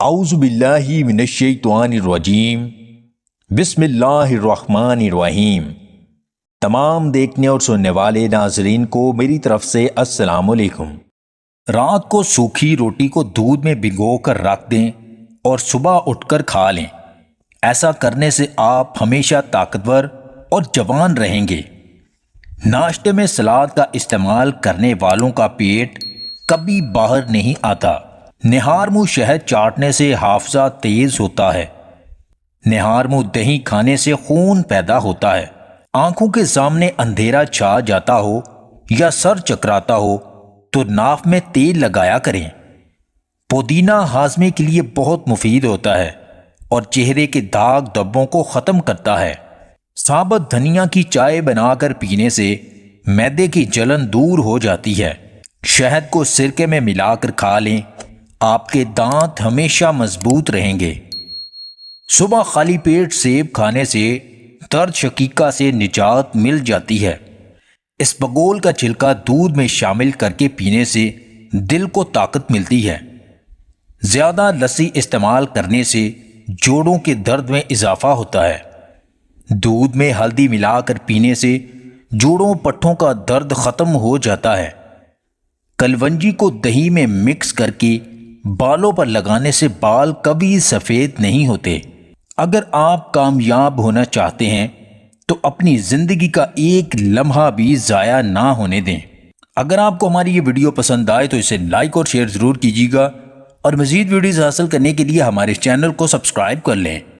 اعوذ باللہ من الشیطان الرجیم بسم اللہ الرحمن الرحیم۔ تمام دیکھنے اور سننے والے ناظرین کو میری طرف سے السلام علیکم۔ رات کو سوکھی روٹی کو دودھ میں بھگو کر رکھ دیں اور صبح اٹھ کر کھا لیں۔ ایسا کرنے سے آپ ہمیشہ طاقتور اور جوان رہیں گے۔ ناشتے میں سلاد کا استعمال کرنے والوں کا پیٹ کبھی باہر نہیں آتا۔ نہار منہ شہد چاٹنے سے حافظہ تیز ہوتا ہے۔ نہار منہ دہی کھانے سے خون پیدا ہوتا ہے۔ آنکھوں کے سامنے اندھیرا چھا جاتا ہو یا سر چکراتا ہو تو ناف میں تیل لگایا کریں۔ پودینہ ہاضمے کے لیے بہت مفید ہوتا ہے اور چہرے کے داغ دھبوں کو ختم کرتا ہے۔ ثابت دھنیا کی چائے بنا کر پینے سے معدے کی جلن دور ہو جاتی ہے۔ شہد کو سرکے میں ملا کر کھا لیں، آپ کے دانت ہمیشہ مضبوط رہیں گے۔ صبح خالی پیٹ سیب کھانے سے درد شقیقہ سے نجات مل جاتی ہے۔ اس بگول کا چھلکا دودھ میں شامل کر کے پینے سے دل کو طاقت ملتی ہے۔ زیادہ لسی استعمال کرنے سے جوڑوں کے درد میں اضافہ ہوتا ہے۔ دودھ میں ہلدی ملا کر پینے سے جوڑوں پٹھوں کا درد ختم ہو جاتا ہے۔ کلونجی کو دہی میں مکس کر کے بالوں پر لگانے سے بال کبھی سفید نہیں ہوتے۔ اگر آپ کامیاب ہونا چاہتے ہیں تو اپنی زندگی کا ایک لمحہ بھی ضائع نہ ہونے دیں۔ اگر آپ کو ہماری یہ ویڈیو پسند آئے تو اسے لائک اور شیئر ضرور کیجیے گا اور مزید ویڈیوز حاصل کرنے کے لیے ہمارے چینل کو سبسکرائب کر لیں۔